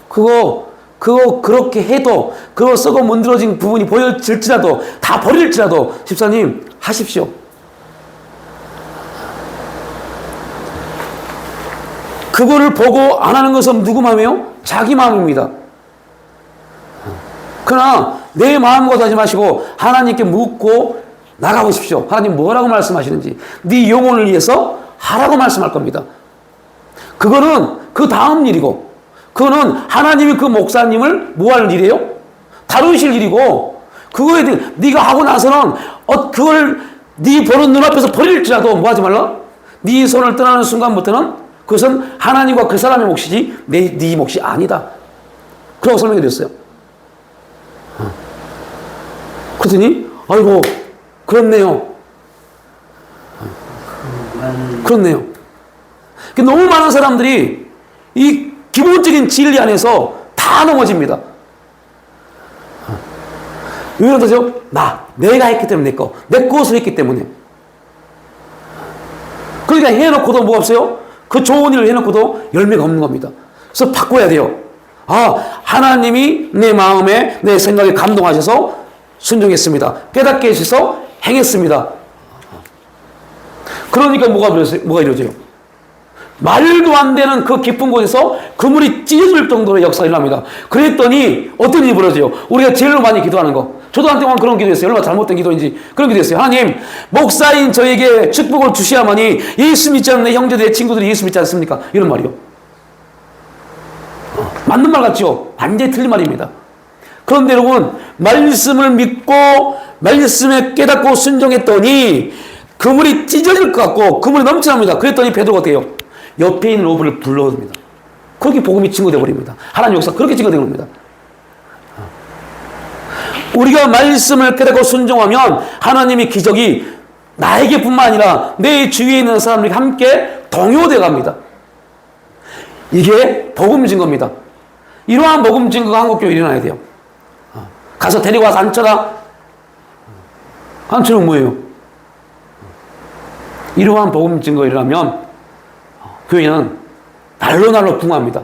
그거 그거 그렇게 해도 그거 썩어 문드러진 부분이 보여질지라도 다 버릴지라도 집사님 하십시오. 그거를 보고 안 하는 것은 누구 마음이에요? 자기 마음입니다. 그러나 내 마음과 하지 마시고 하나님께 묻고 나가보십시오. 하나님 뭐라고 말씀하시는지 네 영혼을 위해서 하라고 말씀할 겁니다. 그거는 그 다음 일이고 그거는 하나님이 그 목사님을 뭐 할 일이에요? 다루실 일이고 그거에 대해 네가 하고 나서는 그걸 네 보는 눈앞에서 버릴지라도 뭐 하지 말라? 네 손을 떠나는 순간부터는 그것은 하나님과 그 사람의 몫이지 네 몫이 아니다. 그러고 설명해 드렸어요. 그러더니 아이고 그렇네요. 그렇네요. 너무 많은 사람들이 이 기본적인 진리 안에서 다 넘어집니다. 왜 그러죠? 내가 했기 때문에 내 것을 했기 때문에. 그러니까 해놓고도 뭐가 없어요? 그 좋은 일을 해놓고도 열매가 없는 겁니다. 그래서 바꿔야 돼요. 하나님이 내 마음에 내 생각에 감동하셔서 순종했습니다. 깨닫게 해주셔서 행했습니다. 그러니까 뭐가 이루어져요? 말도 안 되는 그 깊은 곳에서 그물이 찢어질 정도로 역사가 일어납니다. 그랬더니 어떤 일이 벌어져요? 우리가 제일 많이 기도하는 거. 저도 한동안 그런 기도했어요. 얼마나 잘못된 기도인지 그런 기도했어요. 하나님, 목사인 저에게 축복을 주셔야만이 예수 믿지 않는 내 형제들, 내 친구들이 예수 믿지 않습니까? 이런 말이요. 맞는 말 같죠? 완전히 틀린 말입니다. 그런데 여러분, 말씀을 믿고 말씀에 깨닫고 순종했더니 그물이 찢어질 것 같고 그물이 넘쳐납니다. 그랬더니 베드로가 어때요? 옆에 있는 로브를 불러옵니다. 그렇게 복음이 증거되어 버립니다. 하나님 역사 그렇게 증거되어 버립니다. 우리가 말씀을 깨닫고 순종하면 하나님의 기적이 나에게뿐만 아니라 내 주위에 있는 사람들이 함께 동요되어 갑니다. 이게 복음 증거입니다. 이러한 복음 증거가 한국교회에 일어나야 돼요. 가서 데리고 와서 앉혀라. 앉혀는 뭐예요? 이러한 복음 증거가 일어나면 교회는 날로 붕합니다.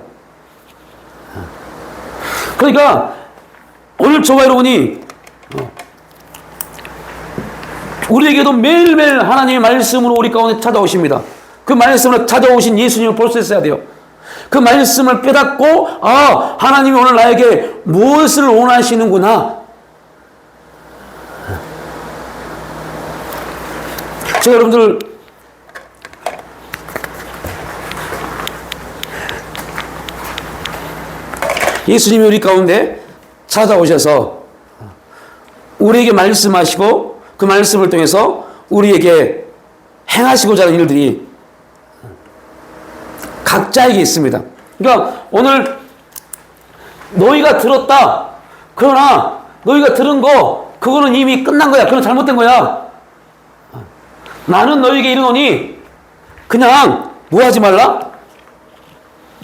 그러니까 오늘 저와 여러분이 우리에게도 매일매일 하나님의 말씀으로 우리 가운데 찾아오십니다. 그 말씀으로 찾아오신 예수님을 볼 수 있어야 돼요. 그 말씀을 깨닫고 하나님이 오늘 나에게 무엇을 원하시는구나. 제가 여러분들 예수님이 우리 가운데 찾아오셔서 우리에게 말씀하시고 그 말씀을 통해서 우리에게 행하시고자 하는 일들이 각자에게 있습니다. 그러니까 오늘 너희가 들었다. 그러나 너희가 들은 거 그거는 이미 끝난 거야. 그건 잘못된 거야. 나는 너희에게 이르노니 그냥 뭐 하지 말라?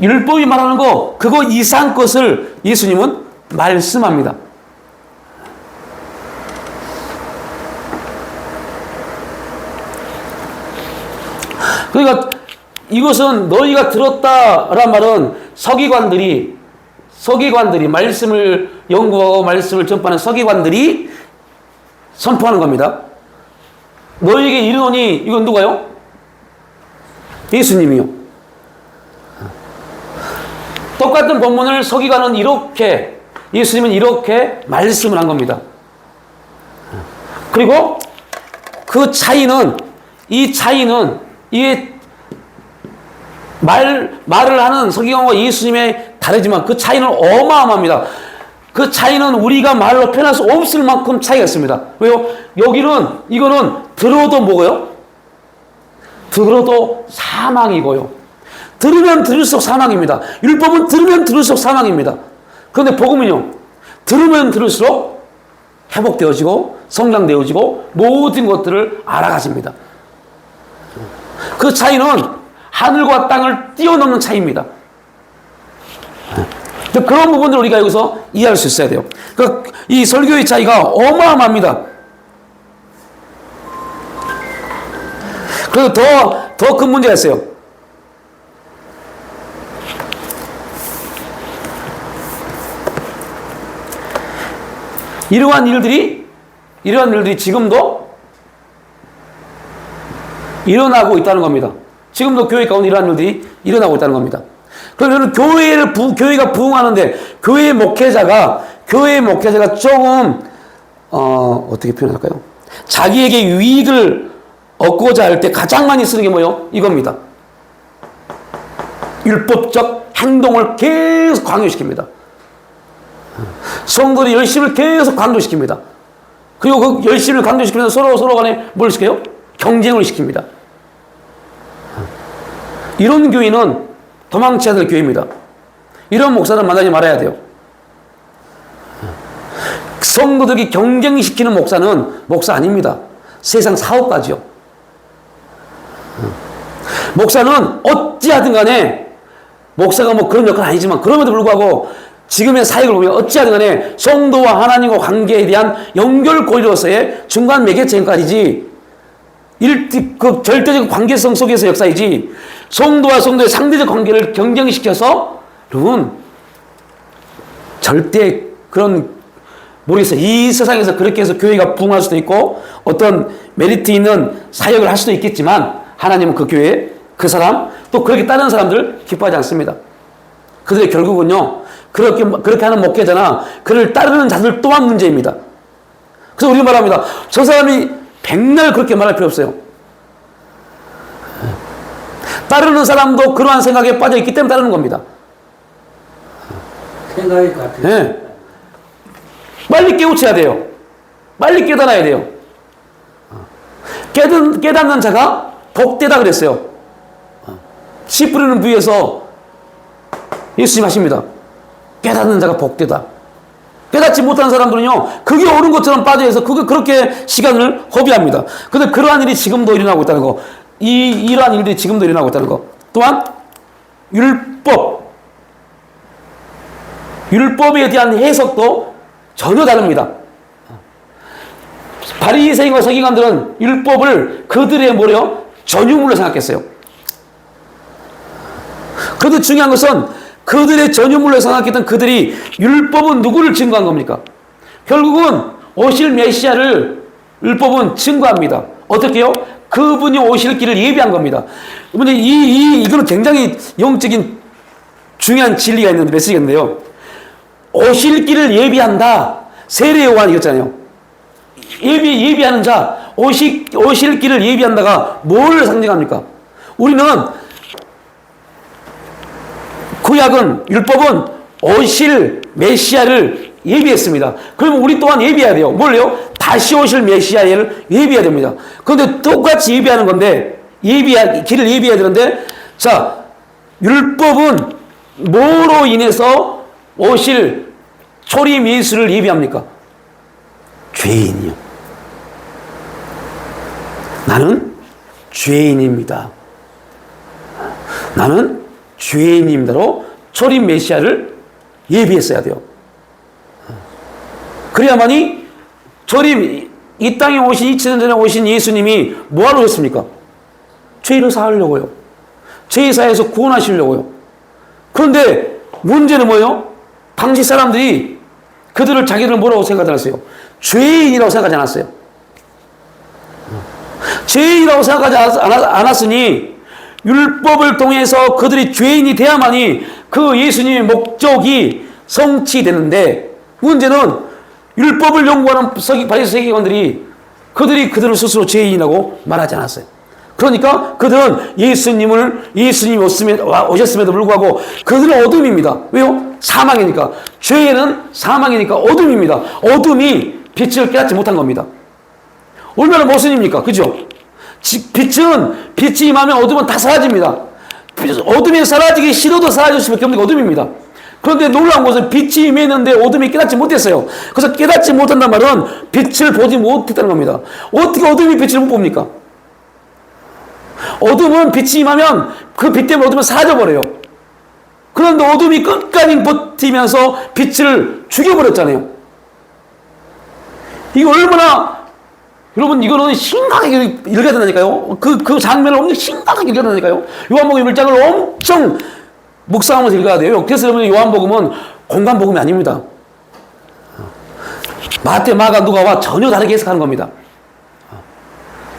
율법이 말하는 거 그거 이상 것을 예수님은 말씀합니다. 그러니까 이것은 너희가 들었다란 말은 서기관들이 말씀을 연구하고 말씀을 전파하는 서기관들이 선포하는 겁니다. 너희에게 이르노니 이건 누가요? 예수님이요. 똑같은 본문을 서기관은 이렇게 예수님은 이렇게 말씀을 한 겁니다. 그리고 그 차이는 이 말을 하는 서기관과 예수님의 다르지만 그 차이는 어마어마합니다. 그 차이는 우리가 말로 표현할 수 없을 만큼 차이가 있습니다. 왜요? 이거는 들어도 뭐고요? 들어도 사망이고요. 들으면 들을수록 사망입니다. 율법은 들으면 들을수록 사망입니다. 그런데 복음은요, 들으면 들을수록 회복되어지고 성장되어지고 모든 것들을 알아가십니다. 그 차이는 하늘과 땅을 뛰어넘는 차이입니다. 그런 부분들을 우리가 여기서 이해할 수 있어야 돼요. 그러니까 이 설교의 차이가 어마어마합니다. 그리고 더 큰 문제가 있어요. 이러한 일들이 지금도 일어나고 있다는 겁니다. 지금도 교회 가운데 이러한 일들이 일어나고 있다는 겁니다. 그러면 교회가 부흥하는데 교회의 목회자가 조금 어떻게 표현할까요? 자기에게 유익을 얻고자 할 때 가장 많이 쓰는 게 뭐예요? 이겁니다. 율법적 행동을 계속 강요시킵니다. 성도들이 열심을 계속 강조시킵니다. 그리고 그 열심을 강조시키면서 서로 간에 뭘 시켜요? 경쟁을 시킵니다. 이런 교회는 도망쳐야 될 교회입니다. 이런 목사는 만나지 말아야 돼요. 성도들이 경쟁시키는 목사는 목사 아닙니다. 세상 사업가지요. 목사는 어찌하든 간에 목사가 뭐 그런 역할은 아니지만 그럼에도 불구하고 지금의 사역을 보면 어찌하든 간에 성도와 하나님과 관계에 대한 연결고리로서의 중간 매개체 역할이지 그 절대적 관계성 속에서 역사이지 성도와 성도의 상대적 관계를 경쟁시켜서 여러분 절대 그런 모르겠어요. 이 세상에서 그렇게 해서 교회가 부흥할 수도 있고 어떤 메리트 있는 사역을 할 수도 있겠지만 하나님은 그 교회, 그 사람 또 그렇게 따르는 사람들을 기뻐하지 않습니다. 그들의 결국은요 그렇게 하는 목회자나 그를 따르는 자들 또한 문제입니다. 그래서 우리가 말합니다. 저 사람이 백날 그렇게 말할 필요 없어요. 따르는 사람도 그러한 생각에 빠져 있기 때문에 따르는 겁니다. 생각이 같아요. 네. 빨리 깨우쳐야 돼요. 빨리 깨달아야 돼요. 깨닫는 자가 복되다 그랬어요. 씨 뿌리는 부위에서 예수님 하십니다. 깨닫는 자가 복되다. 깨닫지 못하는 사람들은요, 그게 옳은 것처럼 빠져서 그렇게 시간을 허비합니다. 그런데 그러한 일이 지금도 일어나고 있다는 거, 이러한 일들이 지금도 일어나고 있다는 거. 또한 율법에 대한 해석도 전혀 다릅니다. 바리새인과 서기관들은 율법을 그들의 뭐래요? 전유물로 생각했어요. 그런데 중요한 것은 그들의 전유물로 생각했던 그들이 율법은 누구를 증거한 겁니까? 결국은 오실 메시아를 율법은 증거합니다. 어떻게 해요? 그분이 오실 길을 예비한 겁니다. 근데 이거는 굉장히 영적인 중요한 진리가 있는데 메시지가 있는데요. 오실 길을 예비한다. 세례 요한 이겼잖아요. 예비하는 자, 오실 길을 예비한다가 뭘 상징합니까? 우리는 구약은 율법은 오실 메시아를 예비했습니다. 그러면 우리 또한 예비해야 돼요. 뭘요? 다시 오실 메시아를 예비해야 됩니다. 그런데 똑같이 예비하는 건데 길을 예비해야 되는데 자, 율법은 뭐로 인해서 오실 초림 예수를 예비합니까? 죄인이요. 나는 죄인입니다. 나는 죄인입니다로 초림 메시아를 예비했어야 돼요. 그래야만이 이 땅에 오신 2000년 전에 오신 예수님이 뭐하러 오셨습니까? 죄를 사하려고요. 죄의 사에서 구원하시려고요. 그런데 문제는 뭐예요? 당시 사람들이 그들을 자기를 뭐라고 생각하지 않았어요? 죄인이라고 생각하지 않았어요. 죄인이라고 생각하지 않았으니 율법을 통해서 그들이 죄인이 돼야만이 그 예수님의 목적이 성취되는데 문제는 율법을 연구하는 바리새인들이 그들을 스스로 죄인이라고 말하지 않았어요. 그러니까 그들은 예수님이 오셨음에도 불구하고 그들은 어둠입니다. 왜요? 사망이니까. 죄는 사망이니까 어둠입니다. 어둠이 빛을 깨닫지 못한 겁니다. 얼마나 모순입니까? 그죠? 빛이 임하면 어둠은 다 사라집니다. 어둠이 사라지기 싫어도 사라질 수밖에 없는 게 어둠입니다. 그런데 놀라운 것은 빛이 임했는데 어둠이 깨닫지 못했어요. 그래서 깨닫지 못한단 말은 빛을 보지 못했다는 겁니다. 어떻게 어둠이 빛을 못 봅니까? 어둠은 빛이 임하면 그 빛 때문에 어둠은 사라져버려요. 그런데 어둠이 끝까지 버티면서 빛을 죽여버렸잖아요. 이거 얼마나 여러분 이거는 심각하게 읽어야 된다니까요. 그 장면을 엄청 심각하게 읽어야 된다니까요. 요한복음 1장을 엄청 묵상하면서 읽어야 돼요. 그래서 여러분 요한복음은 공간복음이 아닙니다. 마태, 마가, 누가와 전혀 다르게 해석하는 겁니다.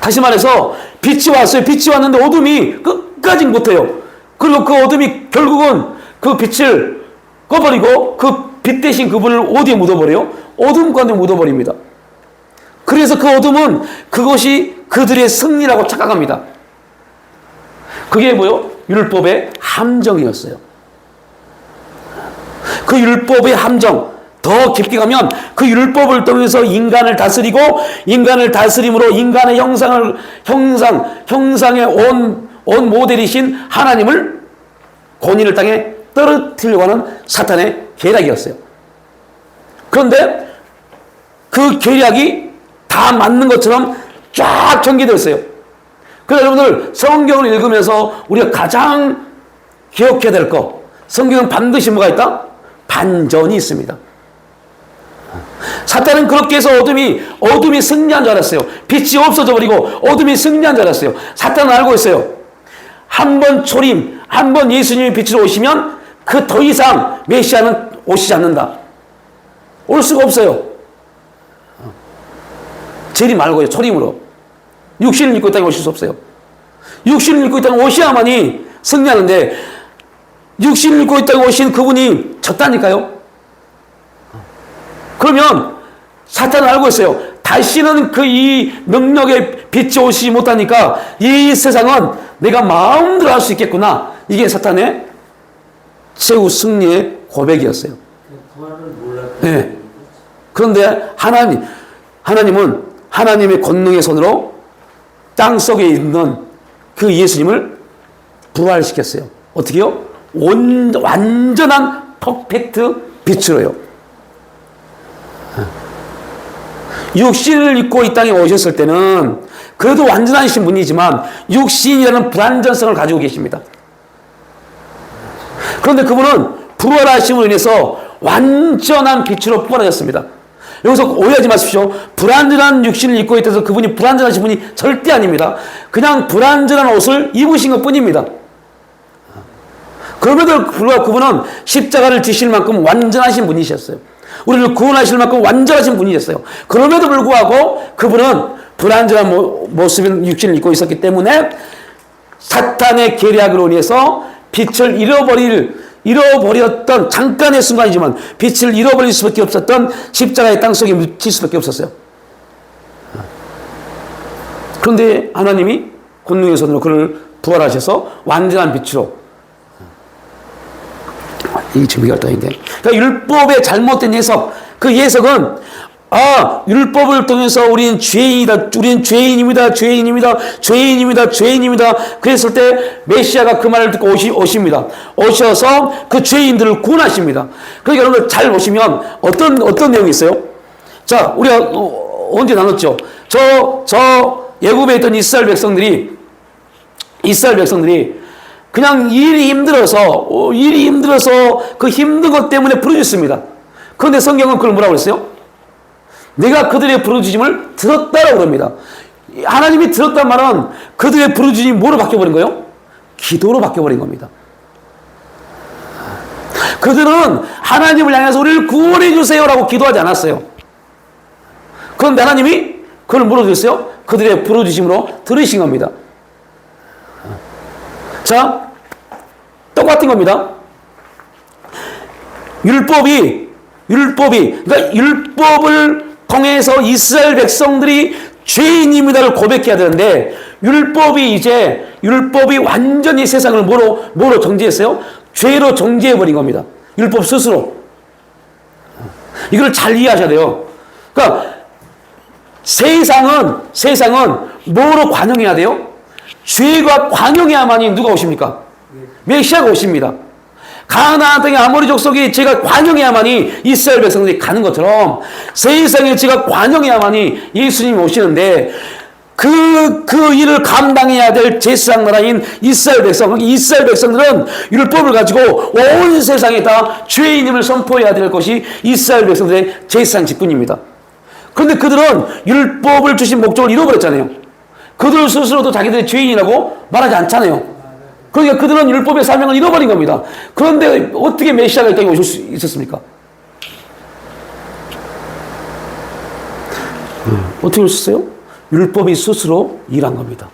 다시 말해서 빛이 왔어요. 빛이 왔는데 어둠이 끝까지 못해요. 그리고 그 어둠이 결국은 그 빛을 꺼버리고 그 빛 대신 그분을 어디에 묻어버려요? 어둠 가운데 묻어버립니다. 그래서 그 어둠은 그것이 그들의 승리라고 착각합니다. 그게 뭐요? 율법의 함정이었어요. 그 율법의 함정, 더 깊게 가면 그 율법을 통해서 인간을 다스리고 인간을 다스림으로 인간의 형상의 온 모델이신 하나님을 권위를 땅에 떨어뜨리려고 하는 사탄의 계략이었어요. 그런데 그 계략이 다 맞는 것처럼 쫙 전개되어 있어요. 그래서 여러분들 성경을 읽으면서 우리가 가장 기억해야 될 거, 성경은 반드시 뭐가 있다? 반전이 있습니다. 사탄은 그렇게 해서 어둠이 승리한 줄 알았어요. 빛이 없어져 버리고 어둠이 승리한 줄 알았어요. 사탄은 알고 있어요. 한 번 초림, 한 번 예수님이 빛으로 오시면 그 더 이상 메시아는 오시지 않는다. 올 수가 없어요. 재림 말고요. 초림으로. 육신을 입고 이 땅에 오실 수 없어요. 육신을 입고 이 땅에 오셔야만이 승리하는데 육신을 입고 이 땅에 오신 그분이 졌다니까요. 그러면 사탄은 알고 있어요. 다시는 이 능력의 빛이 오시지 못하니까 이 세상은 내가 마음대로 할 수 있겠구나. 이게 사탄의 최후 승리의 고백이었어요. 네. 그런데 하나님은 하나님의 권능의 손으로 땅속에 있는 그 예수님을 부활시켰어요. 어떻게요? 완전한 퍼펙트 빛으로요. 육신을 입고 이 땅에 오셨을 때는 그래도 완전하신 분이지만 육신이라는 불완전성을 가지고 계십니다. 그런데 그분은 부활하심으로 인해서 완전한 빛으로 부활하셨습니다. 여기서 오해하지 마십시오. 불완전한 육신을 입고 있다서 그분이 불완전하신 분이 절대 아닙니다. 그냥 불완전한 옷을 입으신 것 뿐입니다. 그럼에도 불구하고 그분은 십자가를 지실 만큼 완전하신 분이셨어요. 우리를 구원하실 만큼 완전하신 분이셨어요. 그럼에도 불구하고 그분은 불완전한 모습인 육신을 입고 있었기 때문에 사탄의 계략으로 인해서 빛을 잃어버렸던 잠깐의 순간이지만 빛을 잃어버릴 수밖에 없었던 십자가의 땅속에 묻힐 수밖에 없었어요. 그런데 하나님이 권능의 손으로 그를 부활하셔서 완전한 빛으로 이 준비가 떠있는데, 그러니까 율법의 잘못된 해석, 그 해석은 율법을 통해서 우리는 죄인이다, 우리는 죄인입니다, 죄인입니다, 죄인입니다, 죄인입니다. 그랬을 때 메시아가 그 말을 듣고 오십니다. 오셔서 그 죄인들을 구원하십니다. 그러니까 여러분들 잘 보시면 어떤 내용이 있어요? 자, 우리가 언제 나눴죠? 저 예굽에 있던 이스라엘 백성들이 그냥 일이 힘들어서 그 힘든 것 때문에 부르짖습니다. 그런데 성경은 그걸 뭐라고 그랬어요? 내가 그들의 부르짖음을 들었다라고 그럽니다. 하나님이 들었단 말은 그들의 부르짖음이 뭐로 바뀌어버린 거예요? 기도로 바뀌어버린 겁니다. 그들은 하나님을 향해서 우리를 구원해 주세요라고 기도하지 않았어요. 그런데 하나님이 그걸 물어주셨어요? 그들의 부르짖음으로 들으신 겁니다. 자, 똑같은 겁니다. 율법이 그러니까 율법을 통해서 이스라엘 백성들이 죄인입니다를 고백해야 되는데 율법이 완전히 세상을 뭐로 정죄했어요? 죄로 정죄해버린 겁니다. 율법 스스로. 이걸 잘 이해하셔야 돼요. 그러니까 세상은 뭐로 관용해야 돼요? 죄가 관용해야만이 누가 오십니까? 메시아가 오십니다. 가나안 땅의 아모리 족속이 죄가 관용해야만이 이스라엘 백성들이 가는 것처럼 세상에 죄가 관용해야만이 예수님이 오시는데 그 일을 감당해야 될 제사장 나라인 이스라엘 백성들은 율법을 가지고 온 세상에 다 죄인임을 선포해야 될 것이 이스라엘 백성들의 제사장 직분입니다. 그런데 그들은 율법을 주신 목적을 잃어버렸잖아요. 그들 스스로도 자기들이 죄인이라고 말하지 않잖아요. 그러니까 그들은 율법의 사명을 잃어버린 겁니다. 그런데 어떻게 메시아가 이 땅에 오실 수 있었습니까? 어떻게 할 수 있어요? 율법이 스스로 일한 겁니다.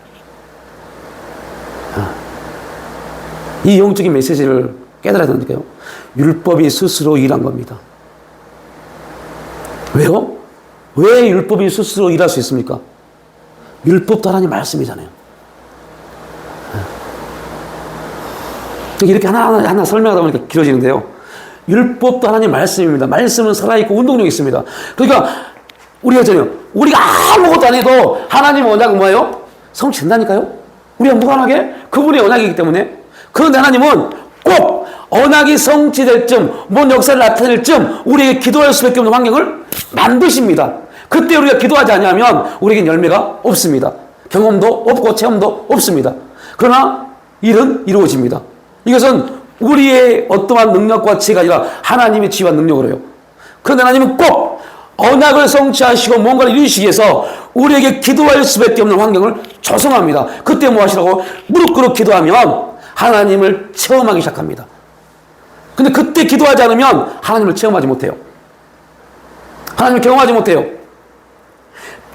이 영적인 메시지를 깨달아야 되는데요. 율법이 스스로 일한 겁니다. 왜요? 왜 율법이 스스로 일할 수 있습니까? 율법도 하나님 말씀이잖아요. 이렇게 하나 설명하다 보니까 길어지는데요. 율법도 하나님 말씀입니다. 말씀은 살아있고 운동력이 있습니다. 그러니까 우리가 아무것도 안 해도 하나님 언약은 뭐예요? 성취된다니까요? 우리가 무관하게 그분의 언약이기 때문에. 그런데 하나님은 꼭 언약이 성취될 쯤, 뭔 역사를 나타낼 쯤 우리에게 기도할 수밖에 없는 환경을 만드십니다. 그때 우리가 기도하지 않으면 우리에겐 열매가 없습니다. 경험도 없고 체험도 없습니다. 그러나 일은 이루어집니다. 이것은 우리의 어떠한 능력과 지혜가 아니라 하나님의 지혜와 능력으로 해요. 그런데 하나님은 꼭 언약을 성취하시고 뭔가를 이루시기 위해서 우리에게 기도할 수밖에 없는 환경을 조성합니다. 그때 뭐 하시라고? 무릎 꿇고 기도하면 하나님을 체험하기 시작합니다. 근데 그때 기도하지 않으면 하나님을 체험하지 못해요. 하나님을 경험하지 못해요.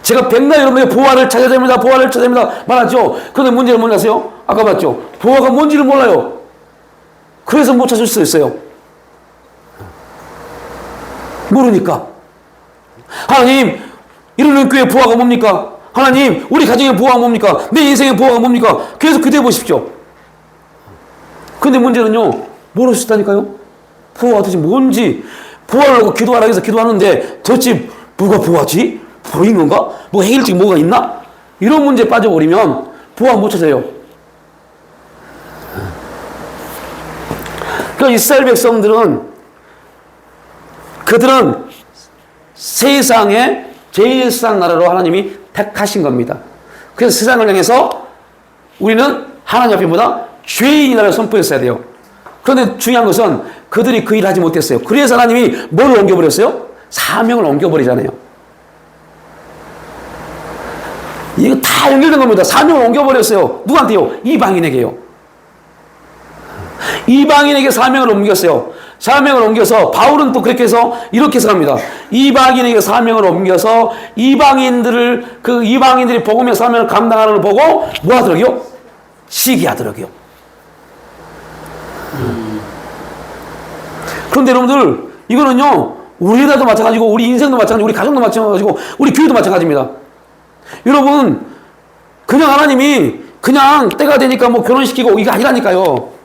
제가 백날 여러분에게 보화를 찾아야 됩니다. 보화를 찾아야 됩니다. 말하죠. 그런데 문제는 뭔지 아세요? 아까 봤죠. 보화가 뭔지를 몰라요. 그래서 못 찾을 수 있어요. 모르니까. 하나님, 이루는 교회의 보화가 뭡니까? 하나님, 우리 가정의 보화가 뭡니까? 내 인생의 보화가 뭡니까? 계속 기도해 보십시오. 근데 문제는요, 모를 수 있다니까요? 보화가 도대체 뭔지, 보화를 하고 기도하라고 해서 기도하는데, 도대체 뭐가 보화지? 보인 건가? 뭐 해결책 뭐가 있나? 이런 문제에 빠져버리면 보화 못 찾아요. 그러니까 이스라엘 백성들은 그들은 세상의 제일 상 나라로 하나님이 택하신 겁니다. 그래서 세상을 향해서 우리는 하나님 앞에보다 죄인이라고 선포했어야 돼요. 그런데 중요한 것은 그들이 그 일을 하지 못했어요. 그래서 하나님이 뭘 옮겨버렸어요? 사명을 옮겨버리잖아요. 이거 다 연결된 겁니다. 사명을 옮겨버렸어요. 누구한테요? 이방인에게요. 이방인에게 사명을 옮겼어요. 사명을 옮겨서 바울은 또 그렇게 해서 이렇게 해서 합니다. 이방인에게 사명을 옮겨서 이방인들이 복음의 사명을 감당하는 걸 보고 뭐 하더라고요? 시기하더라고요. 그런데 여러분들 이거는요 우리나라도 마찬가지고 우리 인생도 마찬가지고 우리 가정도 마찬가지고 우리 교회도 마찬가지입니다. 여러분 그냥 하나님이 그냥 때가 되니까 뭐 결혼시키고 이게 아니라니까요.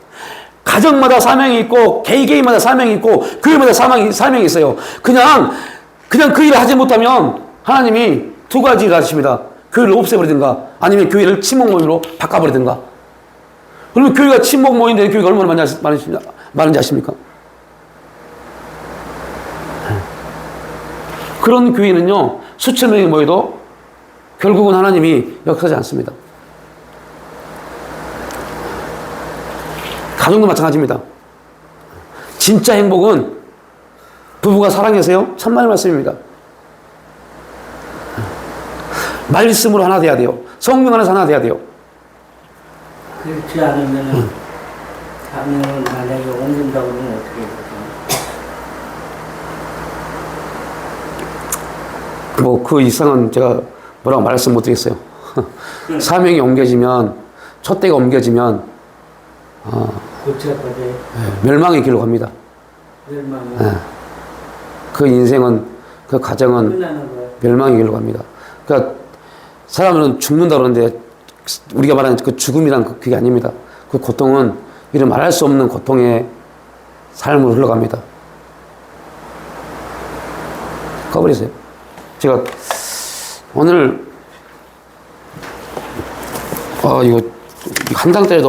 가정마다 사명이 있고 개인마다 사명이 있고 교회마다 사명이 있어요. 그냥 그 일을 하지 못하면 하나님이 두 가지를 하십니다. 교회를 없애버리든가 아니면 교회를 친목 모임으로 바꿔버리든가. 그러면 교회가 친목 모임인데 교회가 얼마나 많은지 아십니까? 그런 교회는요 수천 명이 모여도 결국은 하나님이 역사하지 않습니다. 가정도 마찬가지입니다. 진짜 행복은 부부가 사랑해서요. 참만의 말씀입니다. 말씀으로 하나 돼야 돼요. 성령 안에서 하나 돼야 돼요. 그렇지 않으면 사명을 만약에 옮긴다고 그러면 어떻게 해요? 뭐 그 이상은 제가 뭐라고 말씀 못 드리겠어요. 사명이 옮겨지면 촛대가 옮겨지면 멸망의 길로 갑니다. 그 인생은 그 가정은 멸망의 길로 갑니다. 그러니까 사람은 죽는다 그러는데 우리가 말하는 그 죽음이란 그게 아닙니다. 그 고통은 이런 말할 수 없는 고통의 삶으로 흘러갑니다. 꺼버리세요. 제가 오늘 이거 한 장짜리도